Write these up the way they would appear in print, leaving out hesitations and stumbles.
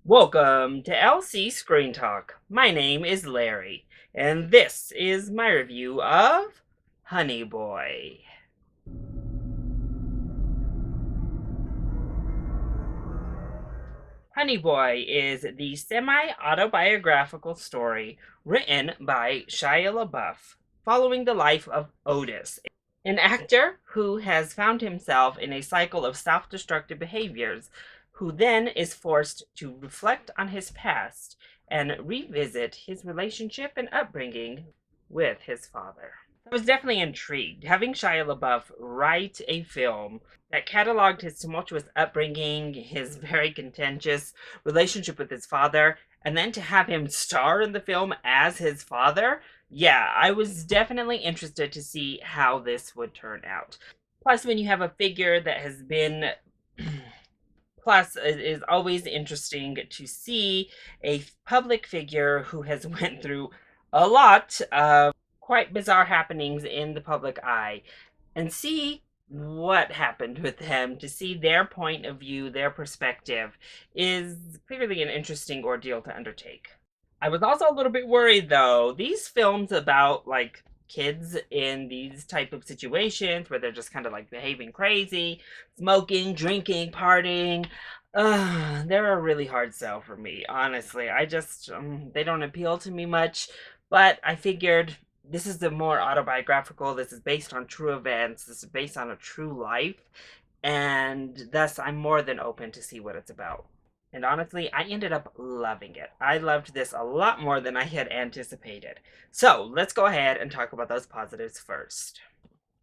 Welcome to LC Screen Talk. My name is Larry, and this is my review of Honey Boy. Honey Boy is the semi-autobiographical story written by Shia LaBeouf, following the life of Otis, an actor who has found himself in a cycle of self-destructive behaviors, who then is forced to reflect on his past and revisit his relationship and upbringing with his father. I was definitely intrigued. Having Shia LaBeouf write a film that cataloged his tumultuous upbringing, his very contentious relationship with his father, and then to have him star in the film as his father, yeah, I was definitely interested to see how this would turn out. Plus, when you have a figure that has been plus it is always interesting to see a public figure who has went through a lot of quite bizarre happenings in the public eye and see what happened with them, to see their point of view, their perspective, is clearly an interesting ordeal to undertake. I was also a little bit worried though. These films about like kids in these type of situations where they're just kind of like behaving crazy, smoking, drinking, partying, they're a really hard sell for me, honestly. I just they don't appeal to me much, but I figured this is the more autobiographical, this is based on true events, this is based on a true life, and thus I'm more than open to see what it's about. And honestly, I ended up loving it. I loved this a lot more than I had anticipated. So let's go ahead and talk about those positives first.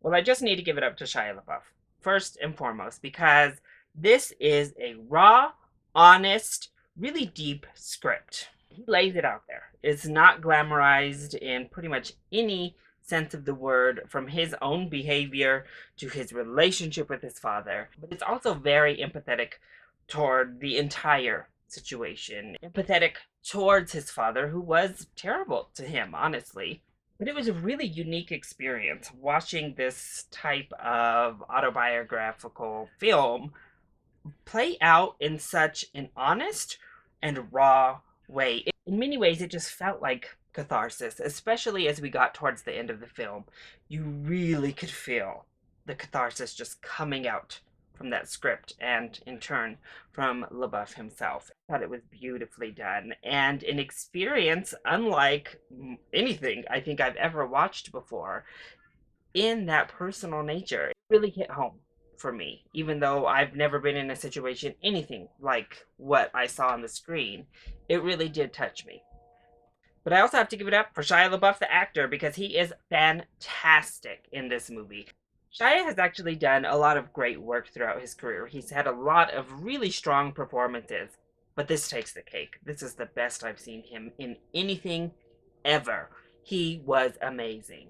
Well, I just need to give it up to Shia LaBeouf, first and foremost, because this is a raw, honest, really deep script. He lays it out there. It's not glamorized in pretty much any sense of the word, from his own behavior to his relationship with his father. But it's also very empathetic toward the entire situation, empathetic towards his father, who was terrible to him, honestly. But it was a really unique experience watching this type of autobiographical film play out in such an honest and raw way. In many ways, it just felt like catharsis, especially as we got towards the end of the film. You really could feel the catharsis just coming out from that script and in turn from LaBeouf himself. I thought it was beautifully done and an experience unlike anything I think I've ever watched before in that personal nature. It really hit home for me, even though I've never been in a situation anything like what I saw on the screen. It really did touch me. But I also have to give it up for Shia LaBeouf, the actor, because he is fantastic in this movie. Shia has actually done a lot of great work throughout his career. He's had a lot of really strong performances, but this takes the cake. This is the best I've seen him in anything ever. He was amazing.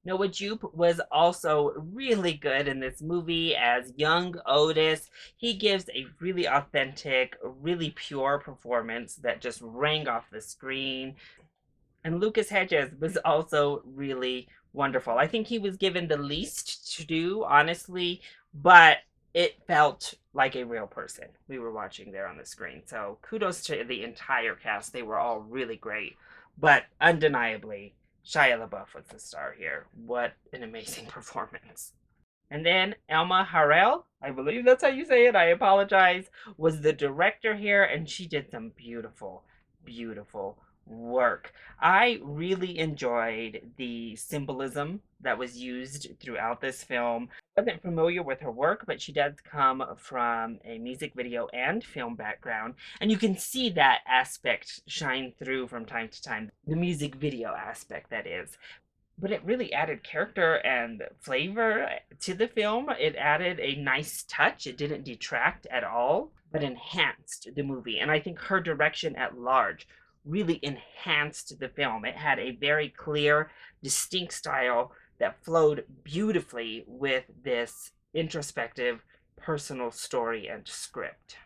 Noah Jupe was also really good in this movie as young Otis. He gives a really authentic, really pure performance that just rang off the screen. And Lucas Hedges was also really wonderful. I think he was given the least to do, honestly, but it felt like a real person we were watching there on the screen. So kudos to the entire cast. They were all really great. But undeniably, Shia LaBeouf was the star here. What an amazing performance. And then Elma Harrell, I believe that's how you say it, I apologize, was the director here, and she did some beautiful, beautiful work. I really enjoyed the symbolism that was used throughout this film. I wasn't familiar with her work, but she does come from a music video and film background, and you can see that aspect shine through from time to time. The music video aspect, that is, but it really added character and flavor to the film. It added a nice touch. It didn't detract at all, but enhanced the movie. And I think her direction at large really enhanced the film. It had a very clear, distinct style that flowed beautifully with this introspective, personal story and script.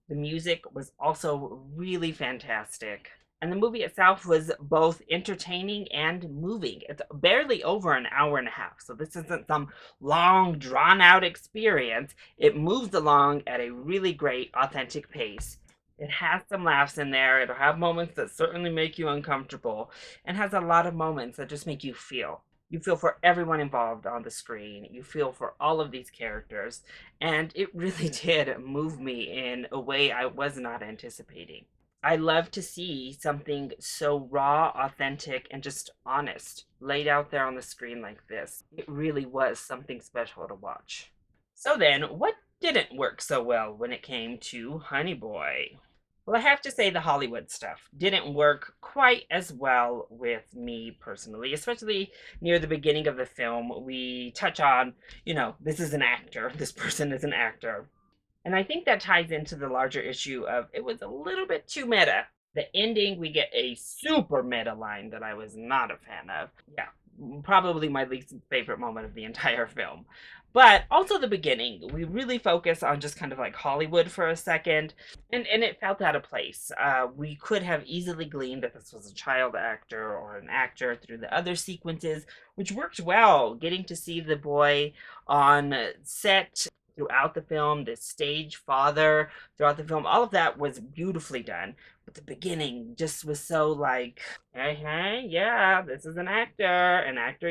The music was also really fantastic. And the movie itself was both entertaining and moving. It's barely over an hour and a half, so this isn't some long, drawn out experience. It moves along at a really great, authentic pace. It has some laughs in there. It'll have moments that certainly make you uncomfortable, and has a lot of moments that just make you feel. You feel for everyone involved on the screen. You feel for all of these characters, and it really did move me in a way I was not anticipating. I love to see something so raw, authentic, and just honest laid out there on the screen like this. It really was something special to watch. So then, what didn't work so well when it came to Honey Boy? Well, I have to say the Hollywood stuff didn't work quite as well with me personally, especially near the beginning of the film. We touch on, this is an actor, this person is an actor. And I think that ties into the larger issue of it was a little bit too meta. The ending, we get a super meta line that I was not a fan of. Yeah, probably my least favorite moment of the entire film. But also the beginning, we really focus on just kind of like Hollywood for a second, and it felt out of place. We could have easily gleaned that this was a child actor or an actor through the other sequences, which worked well. Getting to see the boy on set throughout the film, the stage father throughout the film, all of that was beautifully done. But the beginning just was so like, hey, yeah, this is an actor an actor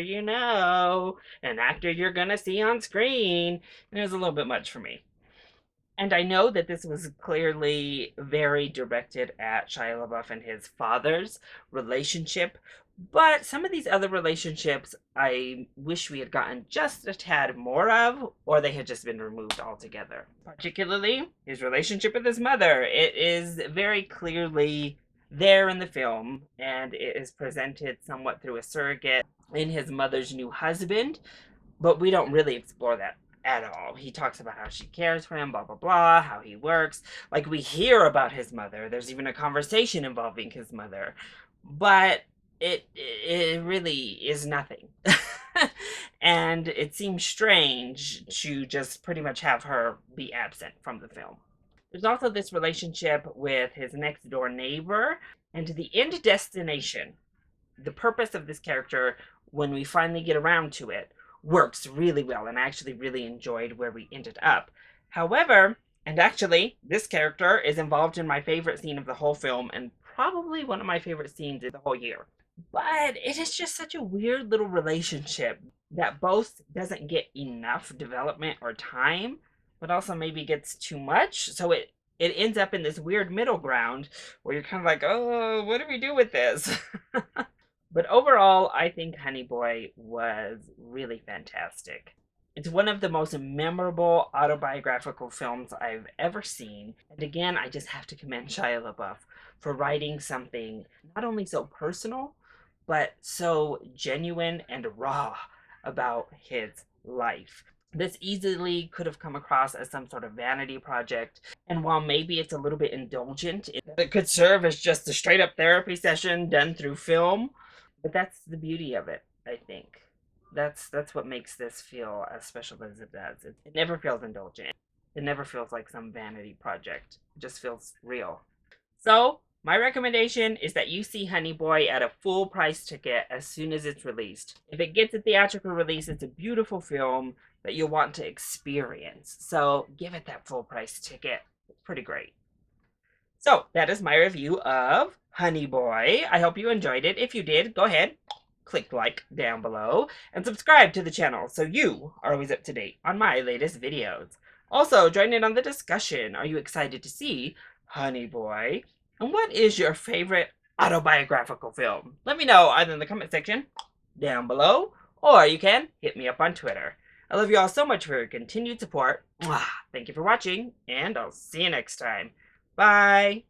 you're gonna see on screen. And it was a little bit much for me. And I know that this was clearly very directed at Shia LaBeouf and his father's relationship, but some of these other relationships I wish we had gotten just a tad more of, or they had just been removed altogether. Particularly his relationship with his mother. It is very clearly there in the film, and it is presented somewhat through a surrogate in his mother's new husband, but we don't really explore that at all. He talks about how she cares for him, blah, blah, blah, how he works. Like, we hear about his mother. There's even a conversation involving his mother. But it really is nothing. And it seems strange to just pretty much have her be absent from the film. There's also this relationship with his next door neighbor, and the end destination, the purpose of this character, when we finally get around to it, works really well, and I actually really enjoyed where we ended up. However, and actually, this character is involved in my favorite scene of the whole film, and probably one of my favorite scenes of the whole year. But it is just such a weird little relationship that both doesn't get enough development or time, but also maybe gets too much. So it ends up in this weird middle ground where you're kind of like, oh, what do we do with this? But overall, I think Honey Boy was really fantastic. It's one of the most memorable autobiographical films I've ever seen. And again, I just have to commend Shia LaBeouf for writing something not only so personal, but so genuine and raw about his life. This easily could have come across as some sort of vanity project, and while maybe it's a little bit indulgent, it could serve as just a straight up therapy session done through film. But that's the beauty of it, I think. That's what makes this feel as special as it does. It never feels indulgent. It never feels like some vanity project. It just feels real. So, my recommendation is that you see Honey Boy at a full price ticket as soon as it's released. If it gets a theatrical release, it's a beautiful film that you'll want to experience. So, give it that full price ticket. It's pretty great. So, that is my review of Honey Boy. I hope you enjoyed it. If you did, go ahead, click like down below, and subscribe to the channel so you are always up to date on my latest videos. Also, join in on the discussion. Are you excited to see Honey Boy? And what is your favorite autobiographical film? Let me know either in the comment section down below, or you can hit me up on Twitter. I love you all so much for your continued support. Thank you for watching, and I'll see you next time. Bye!